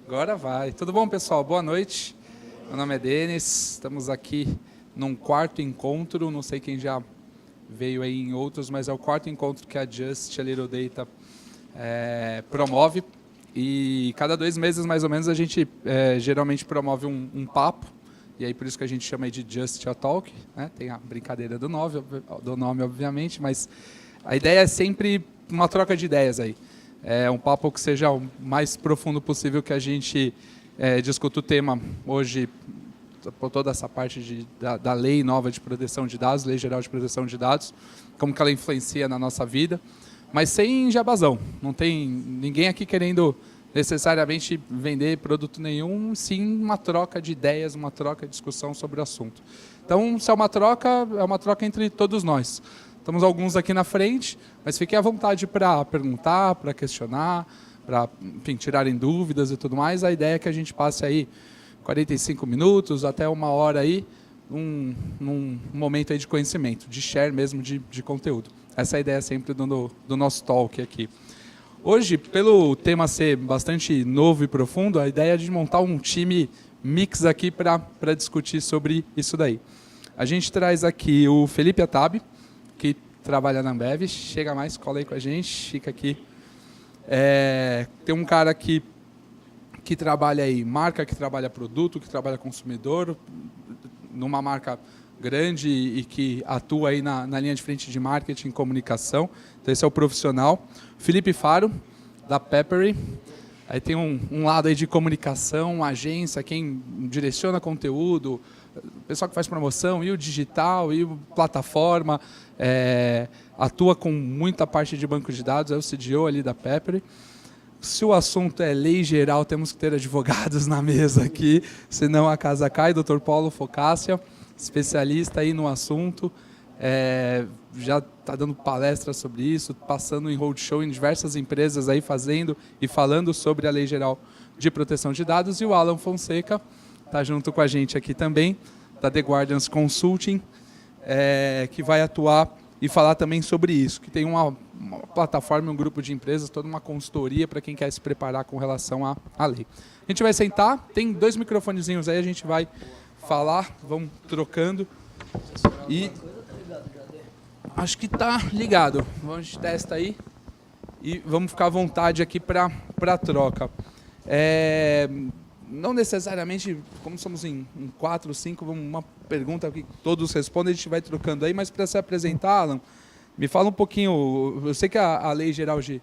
Agora vai. Tudo bom, pessoal? Boa noite. Meu nome é Denis. Estamos aqui num quarto encontro. Não sei quem já veio aí em outros, mas é o quarto encontro que a Just a Little Data promove. E cada 2 meses, mais ou menos, a gente geralmente promove um papo. E aí por isso que a gente chama aí de Just a Talk, né? Tem a brincadeira do nome, obviamente, mas a ideia é sempre uma troca de ideias aí. É um papo que seja o mais profundo possível, que a gente discuta o tema hoje, por toda essa parte da lei nova de proteção de dados, Lei Geral de Proteção de Dados, como que ela influencia na nossa vida, mas sem jabazão. Não tem ninguém aqui querendo necessariamente vender produto nenhum, sim uma troca de ideias, uma troca de discussão sobre o assunto. Então, se é uma troca entre todos nós. Estamos alguns aqui na frente, mas fiquem à vontade para perguntar, para questionar, para tirarem dúvidas e tudo mais. A ideia é que a gente passe aí 45 minutos até 1 hora aí, num momento aí de conhecimento, de share mesmo de conteúdo. Essa é a ideia sempre do nosso talk aqui. Hoje, pelo tema ser bastante novo e profundo, a ideia é de montar um time mix aqui para discutir sobre isso daí. A gente traz aqui o Felipe Atab, que trabalha na Ambev. Chega mais, cola aí com a gente, fica aqui. Tem um cara que trabalha aí, marca, que trabalha produto, que trabalha consumidor, numa marca grande e que atua aí na linha de frente de marketing e comunicação. Então esse é o profissional. Felipe Faro, da Peppery. Aí tem um lado aí de comunicação, agência, quem direciona conteúdo, o pessoal que faz promoção, e o digital, e o plataforma, atua com muita parte de banco de dados, é o CDO ali da Peppery. Se o assunto é lei geral, temos que ter advogados na mesa aqui, senão a casa cai. Dr. Paulo Focácia, especialista aí no assunto, já está dando palestra sobre isso, passando em roadshow em diversas empresas aí, fazendo e falando sobre a Lei Geral de Proteção de Dados. E o Alan Fonseca está junto com a gente aqui também, da The Guardians Consulting, que vai atuar e falar também sobre isso, que tem uma plataforma, um grupo de empresas, toda uma consultoria para quem quer se preparar com relação à lei. A gente vai sentar, tem 2 microfonezinhos aí, a gente vai falar, vamos trocando. E acho que está ligado. A gente testa aí e vamos ficar à vontade aqui para troca. Não necessariamente, como somos em 4, 5, uma pergunta que todos respondem, a gente vai trocando aí, mas para se apresentar, Alan, me fala um pouquinho. Eu sei que a Lei Geral de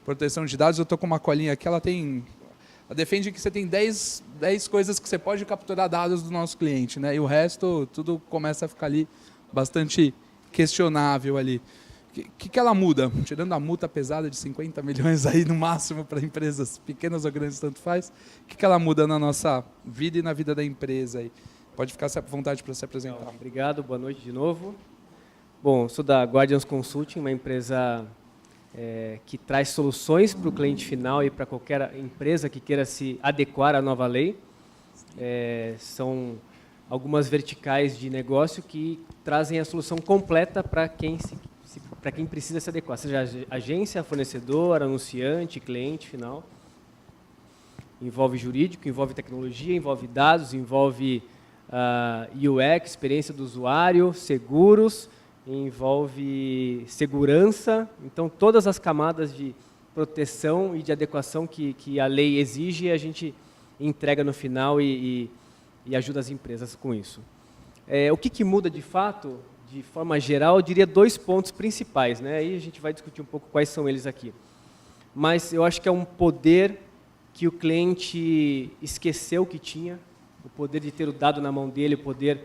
Proteção de Dados, eu estou com uma colinha aqui, ela defende que você tem 10 coisas que você pode capturar dados do nosso cliente, né? E o resto, tudo começa a ficar ali bastante questionável ali. O que ela muda? Tirando a multa pesada de 50 milhões aí no máximo para empresas pequenas ou grandes, tanto faz, o que ela muda na nossa vida e na vida da empresa aí? Pode ficar à vontade para se apresentar. Obrigado, boa noite de novo. Bom, sou da Guardians Consulting, uma empresa que traz soluções para o cliente final e para qualquer empresa que queira se adequar à nova lei. São algumas verticais de negócio que trazem a solução completa para quem precisa se adequar, seja agência, fornecedor, anunciante, cliente final. Envolve jurídico, envolve tecnologia, envolve dados, envolve UX, experiência do usuário, seguros, envolve segurança. Então, todas as camadas de proteção e de adequação que a lei exige, a gente entrega no final e ajuda as empresas com isso. O que muda de fato? De forma geral, eu diria 2 pontos principais, né? Aí a gente vai discutir um pouco quais são eles aqui. Mas eu acho que é um poder que o cliente esqueceu que tinha, o poder de ter o dado na mão dele, o poder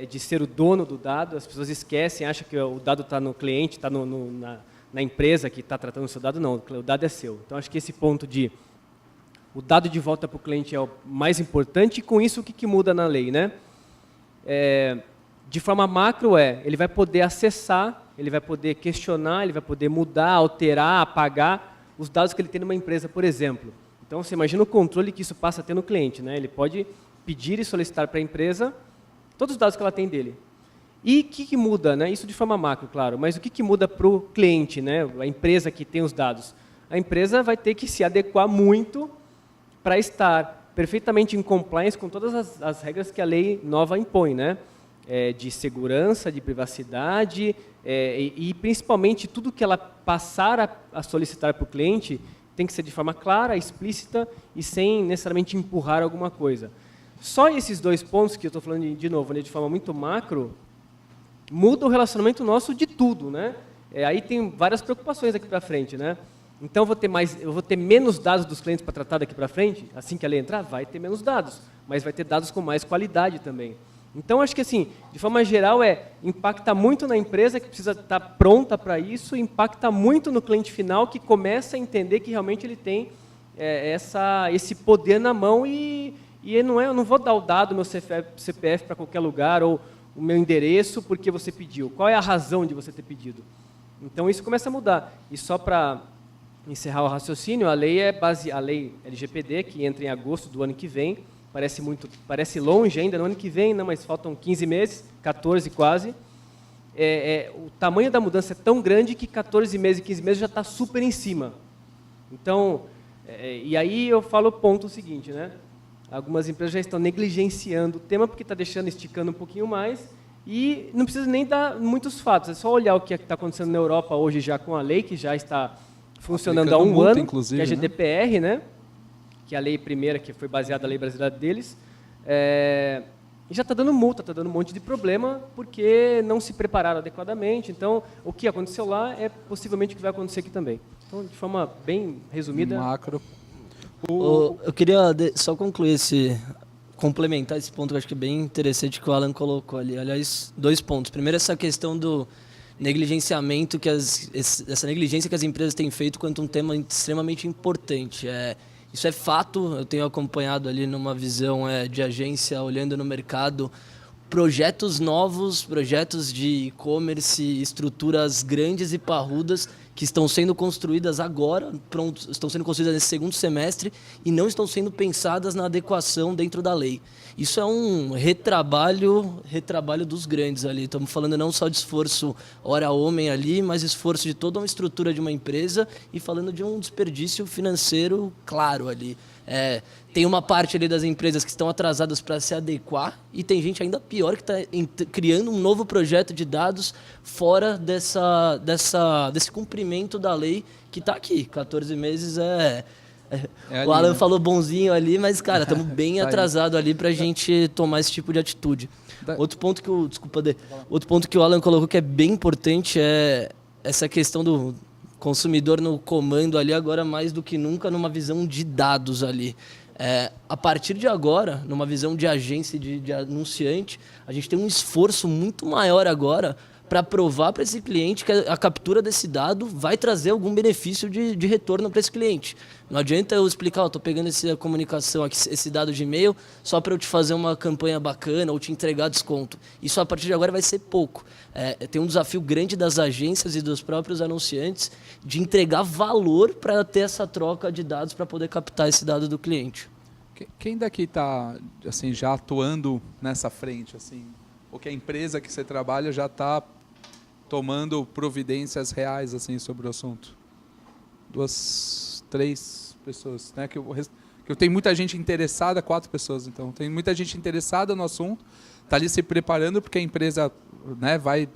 de ser o dono do dado. As pessoas esquecem, acham que o dado está no cliente, está na empresa que está tratando o seu dado. Não, o dado é seu. Então, acho que esse ponto de o dado de volta para o cliente é o mais importante. E com isso, o que muda na lei, né? De forma macro, ele vai poder acessar, ele vai poder questionar, ele vai poder mudar, alterar, apagar os dados que ele tem numa empresa, por exemplo. Então, você imagina o controle que isso passa a ter no cliente, né? Ele pode pedir e solicitar para a empresa todos os dados que ela tem dele. E o que muda, né? Isso de forma macro, claro, mas o que muda para o cliente, né? A empresa que tem os dados? A empresa vai ter que se adequar muito para estar perfeitamente em compliance com todas as regras que a lei nova impõe, né? De segurança, de privacidade e principalmente tudo que ela passar a solicitar para o cliente tem que ser de forma clara, explícita e sem necessariamente empurrar alguma coisa. Só esses 2 pontos que eu estou falando de novo, né, de forma muito macro, muda o relacionamento nosso de tudo, né? Aí tem várias preocupações daqui para frente, né? Então eu vou ter menos dados dos clientes para tratar daqui para frente, assim que a lei entrar, vai ter menos dados, mas vai ter dados com mais qualidade também. Então acho que assim, de forma geral impacta muito na empresa que precisa estar pronta para isso, impacta muito no cliente final que começa a entender que realmente ele tem esse poder na mão e eu não vou dar o dado, meu CPF para qualquer lugar ou o meu endereço porque você pediu. Qual é a razão de você ter pedido? Então isso começa a mudar. E só para encerrar o raciocínio, a lei LGPD, que entra em agosto do ano que vem, parece longe ainda, no ano que vem, não, mas faltam 15 meses, 14 quase. O tamanho da mudança é tão grande que 14 meses e 15 meses já está super em cima. Então, e aí eu falo o ponto seguinte, né? Algumas empresas já estão negligenciando o tema porque está esticando um pouquinho mais e não precisa nem dar muitos fatos, é só olhar o que está acontecendo na Europa hoje já com a lei, que já está funcionando há um ano, que é a GDPR, né? Que é a lei primeira, que foi baseada na lei brasileira deles, e já está dando multa, está dando um monte de problema, porque não se prepararam adequadamente. Então, o que aconteceu lá é possivelmente o que vai acontecer aqui também. Então, de forma bem resumida... Macro. Eu queria só concluir complementar esse ponto que eu acho que é bem interessante que o Alan colocou ali. Aliás, 2 pontos. Primeiro, essa questão do negligenciamento, essa negligência que as empresas têm feito quanto um tema extremamente importante. Isso é fato, eu tenho acompanhado ali numa visão de agência, olhando no mercado, projetos novos, projetos de e-commerce, estruturas grandes e parrudas que estão sendo construídas agora, estão sendo construídas nesse segundo semestre e não estão sendo pensadas na adequação dentro da lei. Isso é um retrabalho dos grandes ali. Estamos falando não só de esforço hora homem ali, mas esforço de toda uma estrutura de uma empresa e falando de um desperdício financeiro claro ali. Tem uma parte ali das empresas que estão atrasadas para se adequar e tem gente ainda pior que está criando um novo projeto de dados fora desse cumprimento da lei que está aqui. 14 meses o Alan, né? Falou bonzinho ali, mas, cara, estamos bem atrasados ali para a gente tomar esse tipo de atitude. Outro ponto que o Alan colocou que é bem importante é essa questão do consumidor no comando ali, agora mais do que nunca numa visão de dados ali. A partir de agora, numa visão de agência, de anunciante, a gente tem um esforço muito maior agora para provar para esse cliente que a captura desse dado vai trazer algum benefício de retorno para esse cliente. Não adianta eu explicar, estou pegando essa comunicação aqui, esse dado de e-mail, só para eu te fazer uma campanha bacana ou te entregar desconto. Isso a partir de agora vai ser pouco. Tem um desafio grande das agências e dos próprios anunciantes de entregar valor para ter essa troca de dados para poder captar esse dado do cliente. Quem daqui está assim, já atuando nessa frente? Assim, ou que a empresa que você trabalha já está tomando providências reais assim, sobre o assunto? 2, 3 pessoas, né? Que eu tenho muita gente interessada, 4 pessoas, então. Tem muita gente interessada no assunto, está ali se preparando porque a empresa, né, vai,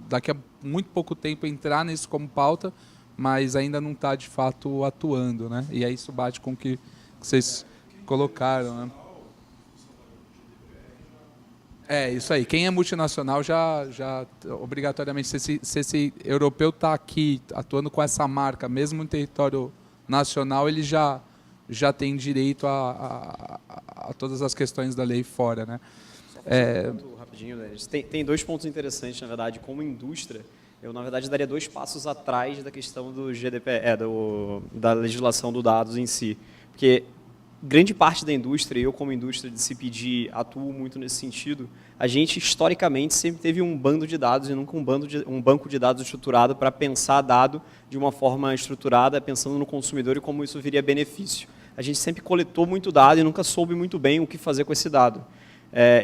daqui a muito pouco tempo, entrar nisso como pauta, mas ainda não está, de fato, atuando, né? E aí isso bate com o que vocês colocaram, né? Isso aí. Quem é multinacional já obrigatoriamente, se esse europeu está aqui atuando com essa marca, mesmo em território nacional, ele já tem direito a todas as questões da lei fora, né? Rapidinho, né? Tem 2 pontos interessantes, na verdade, como indústria. Eu, na verdade, daria 2 passos atrás da questão do GDPR, da legislação do dados em si. Porque grande parte da indústria, eu como indústria de CPG atuo muito nesse sentido, a gente historicamente sempre teve um bando de dados e nunca um banco de dados estruturado para pensar dado de uma forma estruturada, pensando no consumidor e como isso viria benefício. A gente sempre coletou muito dado e nunca soube muito bem o que fazer com esse dado.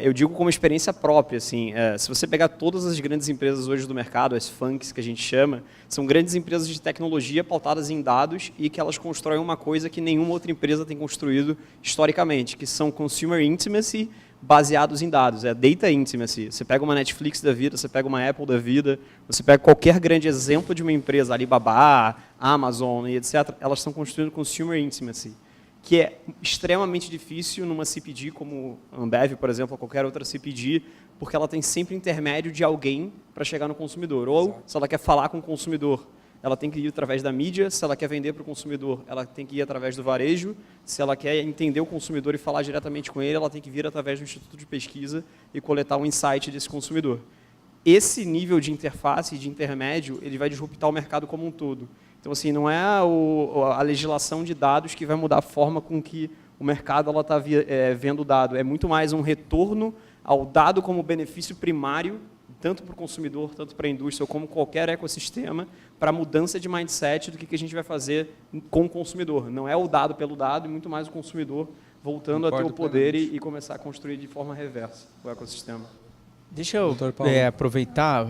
Eu digo como experiência própria, assim, se você pegar todas as grandes empresas hoje do mercado, as funks que a gente chama, são grandes empresas de tecnologia pautadas em dados e que elas constroem uma coisa que nenhuma outra empresa tem construído historicamente, que são consumer intimacy baseados em dados, data intimacy. Você pega uma Netflix da vida, você pega uma Apple da vida, você pega qualquer grande exemplo de uma empresa, Alibaba, Amazon e etc., elas estão construindo consumer intimacy, que é extremamente difícil numa CPG como a Ambev, por exemplo, ou qualquer outra CPG, porque ela tem sempre intermédio de alguém para chegar no consumidor. Ou, se ela quer falar com o consumidor, ela tem que ir através da mídia. Se ela quer vender para o consumidor, ela tem que ir através do varejo. Se ela quer entender o consumidor e falar diretamente com ele, ela tem que vir através do instituto de pesquisa e coletar um insight desse consumidor. Esse nível de interface e de intermédio, ele vai disruptar o mercado como um todo. Então, assim, não é a legislação de dados que vai mudar a forma com que o mercado está vendo o dado. É muito mais um retorno ao dado como benefício primário, tanto para o consumidor, tanto para a indústria, ou como qualquer ecossistema, para a mudança de mindset do que a gente vai fazer com o consumidor. Não é o dado pelo dado, e muito mais o consumidor voltando a ter o poder e começar a construir de forma reversa o ecossistema. Deixa eu aproveitar.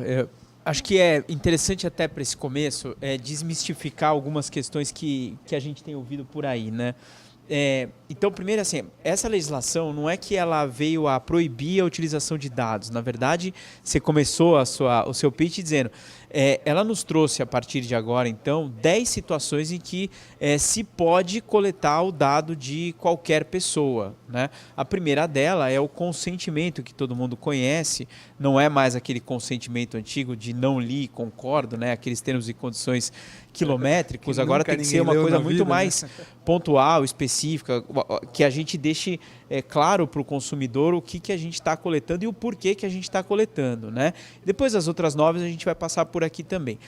Acho que é interessante até para esse começo desmistificar algumas questões que a gente tem ouvido por aí, né? Então, primeiro, assim, essa legislação não é que ela veio a proibir a utilização de dados. Na verdade, você começou o seu pitch dizendo, ela nos trouxe a partir de agora, então, 10 situações em que se pode coletar o dado de qualquer pessoa, né? A primeira dela é o consentimento, que todo mundo conhece, não é mais aquele consentimento antigo de não li, concordo, né? Aqueles termos e condições quilométricos, agora tem que ser uma coisa muito mais pontual, específica, que a gente deixe claro para o consumidor o que a gente está coletando e o porquê que a gente está coletando, né? Depois as outras 9 a gente vai passar por aqui também.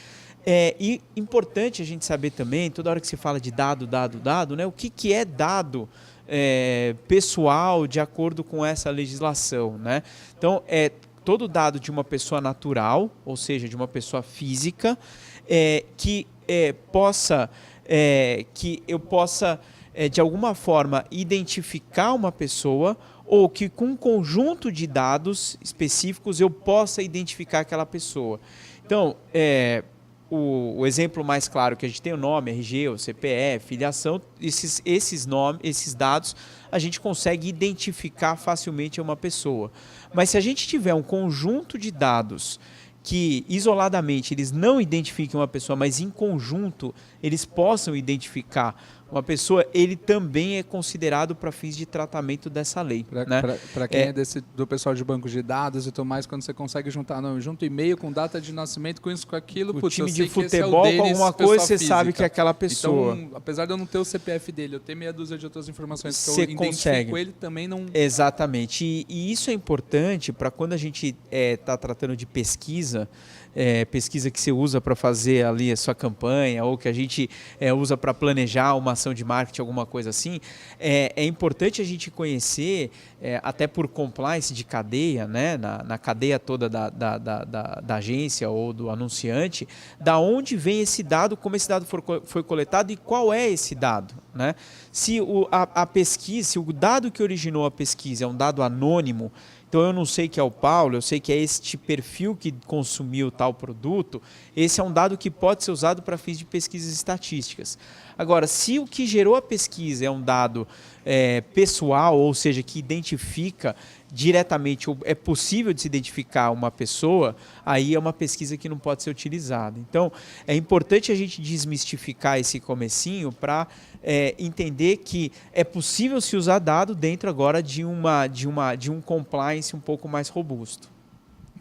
E importante a gente saber também, toda hora que se fala de dado, né? O que é dado pessoal de acordo com essa legislação, né? Então, todo dado de uma pessoa natural, ou seja, de uma pessoa física, que eu possa de alguma forma identificar uma pessoa, ou que com um conjunto de dados específicos eu possa identificar aquela pessoa. Então, o exemplo mais claro que a gente tem, o nome, RG, o CPF, filiação, esses dados a gente consegue identificar facilmente uma pessoa. Mas se a gente tiver um conjunto de dados que isoladamente eles não identifiquem uma pessoa, mas em conjunto eles possam identificar uma pessoa, ele também é considerado para fins de tratamento dessa lei. Para quem do pessoal de banco de dados e tudo mais, quando você consegue juntar junto e-mail com data de nascimento, com isso, com aquilo, o time de futebol com alguma coisa, você sabe que é aquela pessoa. Então, apesar de eu não ter o CPF dele, eu ter meia dúzia de outras informações que você eu identifico ele, também não... Exatamente. E isso é importante para quando a gente está tratando de pesquisa, pesquisa que você usa para fazer ali a sua campanha, ou que a gente usa para planejar uma ação de marketing, alguma coisa assim, é importante a gente conhecer, até por compliance de cadeia, né, na cadeia toda da agência ou do anunciante, da onde vem esse dado, como esse dado foi coletado e qual é esse dado, né? Se a pesquisa, se o dado que originou a pesquisa é um dado anônimo, então eu não sei que é o Paulo, eu sei que é este perfil que consumiu tal produto, esse é um dado que pode ser usado para fins de pesquisas estatísticas. Agora, se o que gerou a pesquisa é um dado pessoal, ou seja, que identifica diretamente, é possível de se identificar uma pessoa, aí é uma pesquisa que não pode ser utilizada. Então, é importante a gente desmistificar esse comecinho para entender que é possível se usar dado dentro agora de um compliance um pouco mais robusto.